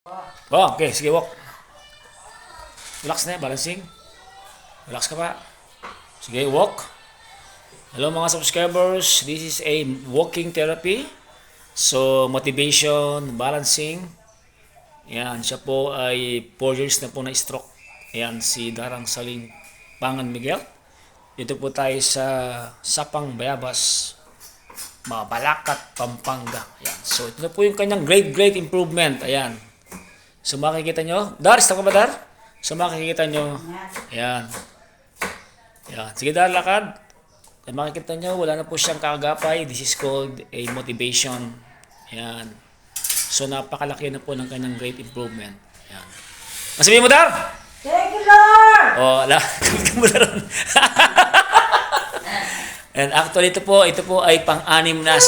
Oh, okay, sige, walk. Relax na, balancing. Relax ka pa. Sige, walk. Hello mga subscribers, this is a walking therapy. So, motivation, balancing. Yan, siya po ay 4 years na po na stroke. Yan, si Darang Saling Pangan Miguel. Dito po tayo sa Sapang Bayabas, Mabalacat, Pampanga. Ayan. So, ito na po yung kanyang great improvement. Ayan. So, makikita nyo. Dar, stop ka ba, Dar? So, makikita nyo. Ayan. Ayan. Sige, Dar, lakad. At makikita nyo, wala na po siyang kakagapay. This is called a motivation. Ayan. So, napakalaki na po ng kanyang great improvement. Ayan. Masabihin mo, Dar? Thank you, Lord! Oh, ala. Kamit mo na ron. And actually, ito po ay pang-anim na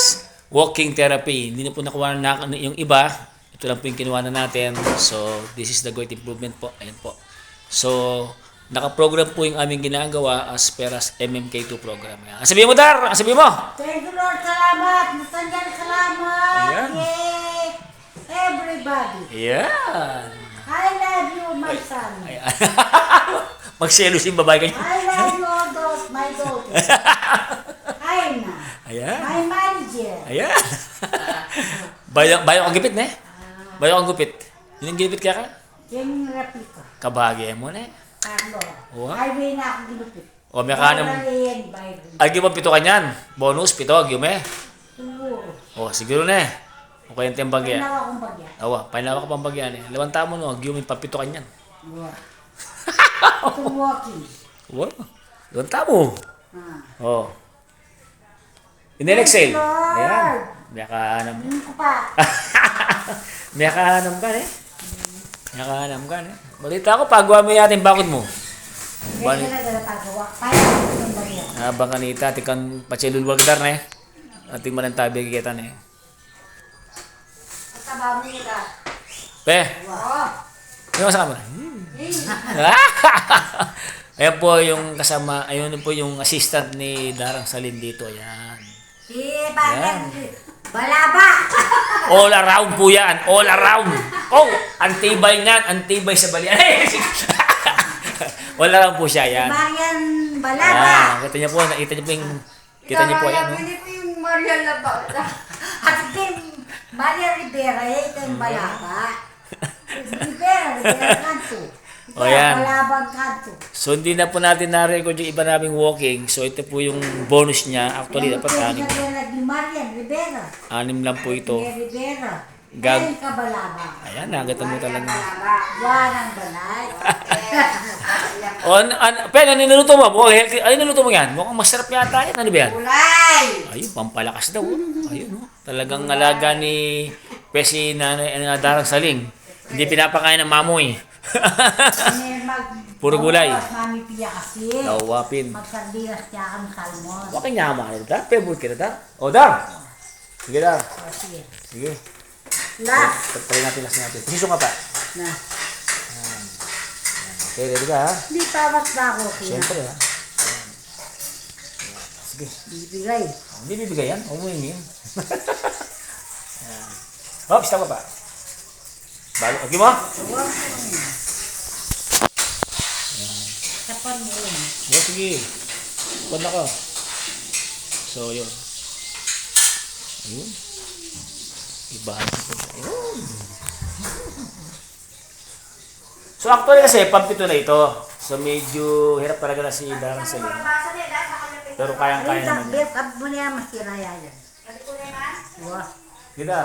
walking therapy. Hindi na po nakuha na yung iba. Ito lang po yung kinuha na natin. So, this is the great improvement po. Ayan po. So, naka-program po yung aming ginagawa as per as MMK2 program. Ayan. Sabihin mo, Dar! Sabihin mo! Thank you, Lord! Salamat! Nasanyan salamat! Ayan. Yay! Everybody! Ayan! I love you, my son! Ayan. Magselos yung babae kanyo. I love you, all those, my daughters! Aina! Ayan. My manager! Ayan. Bayo kang gupit, ne? Bayo kang gupit. Yun ang gupit kaya ka? King Replica. Kabagay mo, ne? Carlo. Wow. Highway na ako ginupit. O, may kanam. Byron, Byron. Ay, mo pito kanyan. Bonus, pito, gyume. Siguro. O, siguro na eh. O kaya yung bagya. Panawa akong bagya. Awa, painawa ka pang bagyan eh. Lawanta mo no, gyume papito kanyan. Wow. To walking. Wow. Lawanta mo. Ah. O. Inel-exhale. Thank you, Lord. Ayan. May kahanam. Hindi ko pa. May kahanam ka eh. May kahanam ka eh. Balita ko, pagawa mo yatin bakit mo. Hindi ka na tagawa. Kaya ako yung bagya. Habang kanita, tikan pachelulwal kita na eh. Ating manantabi kita na eh. At tabaw mo nila. Pe, Wow. yung kasama. Ayan po yung kasama, ayun po yung assistant ni Darang Salim dito. Ayan. Si Balaba. All around po yan. All around. Oh, antibay niyan. Antibay sa balian. All around po siya. Ayan. Marian Balaba. Ayan. Kita niyo po. Nakita niyo po yung... Kita niyo po yan. No? Hindi po yung Marian Labao. At ito yung Maria Rivera. Ito yung Balaba. Rivera kanto. O, yan. Balabang kanto. So, hindi na po natin na-record yung iba naming walking. So, ito po yung bonus niya. Actually, dapat anim. Ni Marian Rivera. Anim lang po ito. Ni Rivera. Gag- Ay, ka Balaba. Ayan, nakita mo talaga. Warang balay. O, Pen, ano niluto mo? Mukhang healthy. Ano niluto mo yan? Mukhang masarap yata yan. Ano ba yan? Ulay. Ayun, pampalakas daw. Ayun, oh. Talagang alaga ni Pesi na Darang Saling. Hindi pinapakain ng mamoy. Puro gulay. Mami Pia kasi. Nawapin. Magsardinas niya kami salmon. Huwag kang yaman. Dar, favorite kita, Dar. O, Dar! Sige, Dar. O, sige. Sige. Last. Try natin, last natin. Puso ka pa. Na. Okay, ready ka, ha? Hindi tawas na ako. Siyempre, ha? Sige. Bibigay. Hindi bibigay yan. Huwag mo hingin. Hop, stop ka pa. Balo. Okay mo? Tapan mo yun. O, sige. Pwede ako. So, yun. Ayun. Ibahan ko. Ayun. So, actually kasi, pampito na ito. So, medyo hirap talaga na si Darang Salim. Pero kayang-kaya naman niya. Kab mo niya masira yan. Wah. Gida.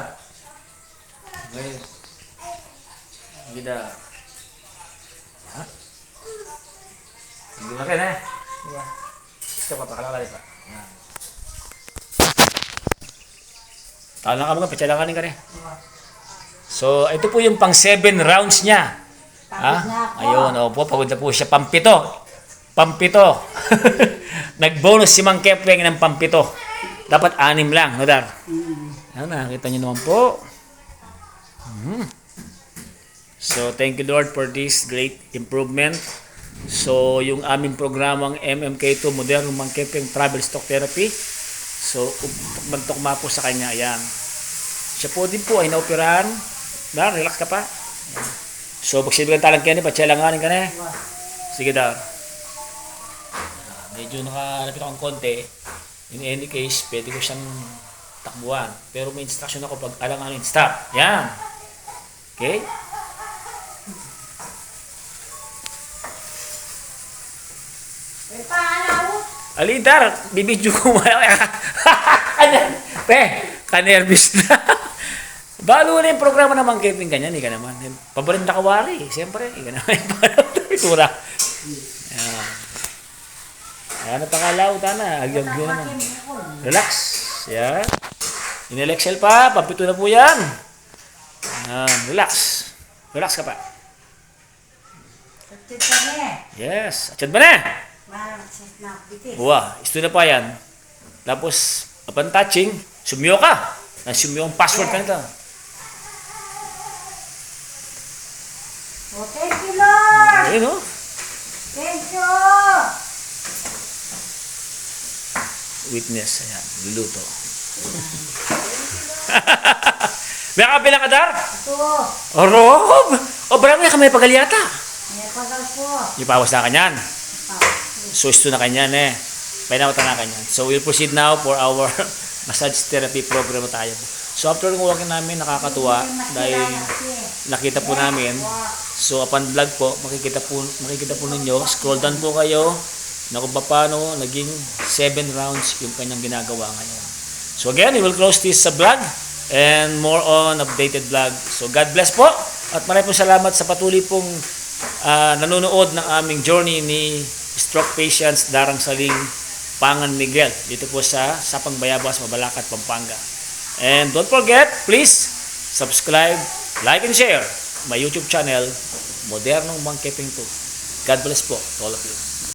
Okay. Gida. Ha? Hindi na rin eh. Diba? Ito pa, pakalakali pa. Yan. Tala ka mga, pachalakanin ka rin. So, ito po yung pang 7 rounds niya. Ha? Pagod na ako. Ayun, opo, pagod na po siya. Pampito. Pampito. Nag-bonus si Mang Kepweng ng pampito. Dapat 6 lang, no, Dar? Yan, nakita niyo naman po. So, thank you, Lord, for this great improvement. So, yung aming programang MMK2, Modernong Mang Kepweng Travel Stock Therapy. So, magtukma po sa kanya. Ayan. Siya po din po ay naoperahan. Dar, relax ka pa. So, pagsibigan talang kani, patsalanganin ka na. Wow. Sige daw. Medyo nakalapit akong konti. In any case, pwede ko siyang takbuhan. Pero may instruction ako pag alanganin, stop. Yan. Okay? Eh, paano? Alidar, bibidyo ko Pe, kanervous na. Balo na yung programa naman, Kevin, ganyan, ka naman. Paborin na kawari, siyempre, ka naman. Itura. Ayan. Ayan, napakalaw, tana. Agyag yun naman. Relax. Yan. In-Excel pa, papito na po yan. Ayan, relax. Relax ka pa. Tatid kami. Yes. Atsyad ba na? Parang snap bitis. Uwa, isto na pa yan. Tapos, upon touching, sumiyo ka. Sumiyo ang password ka nito. Oh, thank you, Lord! Ayun, no? Thank you! Witness, ayan, luluto. May kapilang ka, Dar? Ito. O, Rob! O, barang na kami pagalyata. May pagal po. Ipawas na kanyan. So, isto na kanyan eh. Painamata na kanyan. So, we'll proceed now for our massage therapy program na tayo. So, after ng walking namin, nakakatuwa dahil nakita po namin. So, upon vlog po, makikita po ninyo. Scroll down po kayo na kung paano naging 7 rounds yung kanyang ginagawa ngayon. So, again, we will close this vlog and more on updated vlog. So, God bless po. At maraming salamat sa patuloy pong nanonood ng aming journey ni stroke patients Darang Saling Pangan Miguel dito po sa Sapang Bayabas, Mabalacat, Pampanga. And don't forget, please subscribe, like and share my YouTube channel, Modernong Mang Keping 2. God bless po to all of you.